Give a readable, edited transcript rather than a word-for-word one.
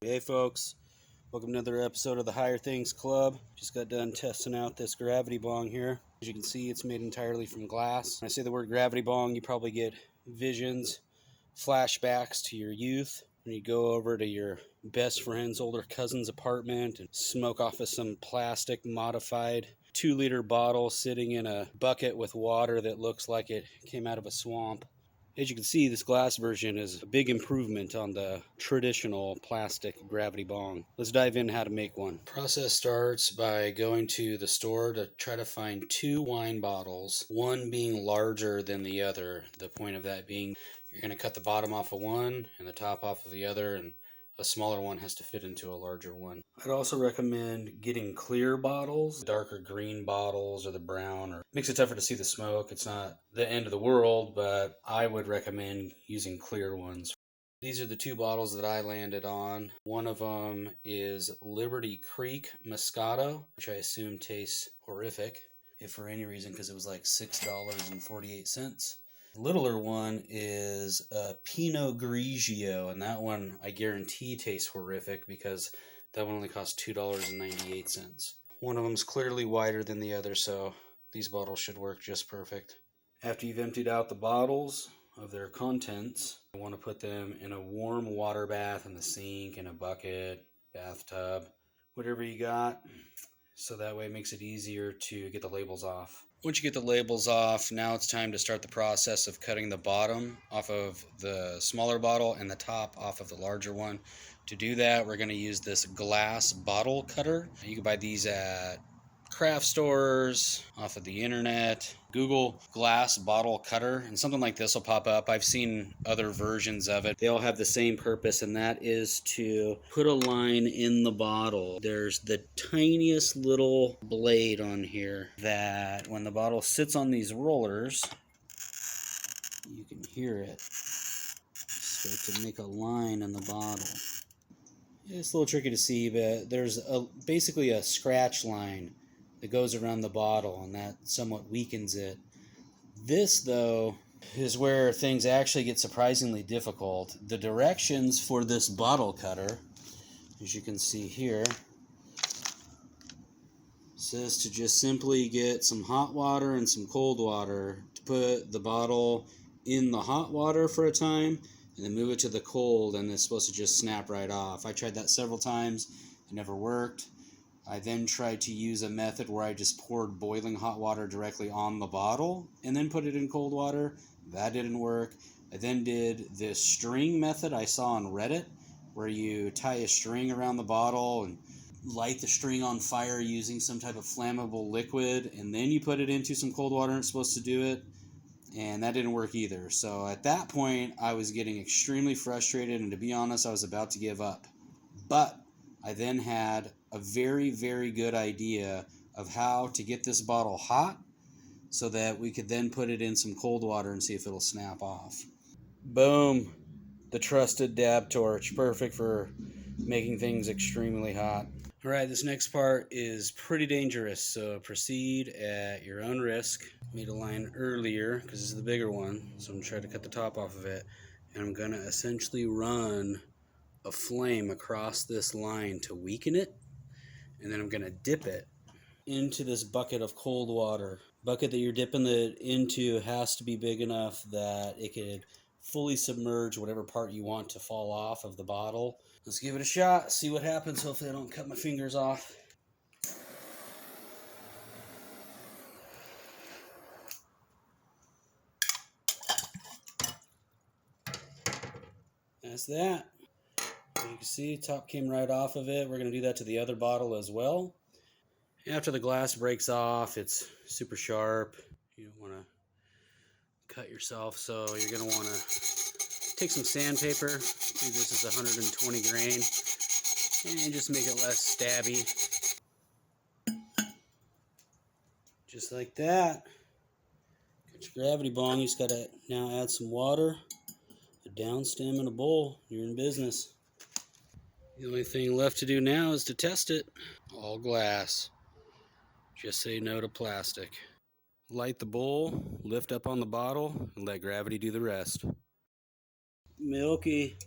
Hey folks, welcome to another episode of the Higher Things Club. Just got done testing out this gravity bong here. As you can see, it's made entirely from glass. When I say the word gravity bong, you probably get visions, flashbacks to your youth. When you go over to your best friend's older cousin's apartment and smoke off of some plastic modified 2-liter bottle sitting in a bucket with water that looks like it came out of a swamp. As you can see, this glass version is a big improvement on the traditional plastic gravity bong. Let's dive in how to make one. Process starts by going to the store to try to find 2 wine bottles, one being larger than the other. The point of that being you're going to cut the bottom off of one and the top off of the other, and a smaller one has to fit into a larger one. I'd also recommend getting clear bottles. Darker green bottles or the brown, or makes it tougher to see the smoke. It's not the end of the world, but I would recommend using clear ones. These are the 2 bottles that I landed on. One of them is Liberty Creek Moscato, which I assume tastes horrific, if for any reason, because it was like $6.48. The littler one is Pinot Grigio, and that one I guarantee tastes horrific because that one only costs $2.98. One of them's clearly wider than the other, so these bottles should work just perfect. After you've emptied out the bottles of their contents, you want to put them in a warm water bath in the sink, in a bucket, bathtub, whatever you got, so that way it makes it easier to get the labels off. Once you get the labels off, now it's time to start the process of cutting the bottom off of the smaller bottle and the top off of the larger one. To do that, we're going to use this glass bottle cutter. You can buy these at craft stores, off of the internet. Google glass bottle cutter and something like this will pop up. I've seen other versions of it. They all have the same purpose, and that is to put a line in the bottle. There's the tiniest little blade on here that when the bottle sits on these rollers, you can hear it start to make a line in the bottle. It's a little tricky to see, but there's basically a scratch line that goes around the bottle, and that somewhat weakens it. This, though, is where things actually get surprisingly difficult. The directions for this bottle cutter, as you can see here, says to just simply get some hot water and some cold water, to put the bottle in the hot water for a time and then move it to the cold, and it's supposed to just snap right off. I tried that several times. It never worked. I then tried to use a method where I just poured boiling hot water directly on the bottle and then put it in cold water. That didn't work. I then did this string method I saw on Reddit, where you tie a string around the bottle and light the string on fire using some type of flammable liquid, and then you put it into some cold water and it's supposed to do it. And that didn't work either. So at that point, I was getting extremely frustrated, and to be honest, I was about to give up. But I then had a very, very good idea of how to get this bottle hot so that we could then put it in some cold water and see if it'll snap off. Boom! The trusted dab torch. Perfect for making things extremely hot. Alright, this next part is pretty dangerous, so proceed at your own risk. Made a line earlier because this is the bigger one, so I'm going to try to cut the top off of it. And I'm going to essentially run a flame across this line to weaken it, and then I'm going to dip it into this bucket of cold water. Bucket that you're dipping it into has to be big enough that it could fully submerge whatever part you want to fall off of the bottle. Let's give it a shot, see what happens. Hopefully I don't cut my fingers off. That's that. As you can see, top came right off of it. We're going to do that to the other bottle as well. After the glass breaks off, it's super sharp. You don't want to cut yourself, so you're going to want to take some sandpaper. This is 120 grain, and just make it less stabby. Just like that. Got your gravity bong. You just got to now add some water, a down stem, and a bowl. You're in business. The only thing left to do now is to test it. All glass. Just say no to plastic. Light the bowl, lift up on the bottle, and let gravity do the rest. Milky.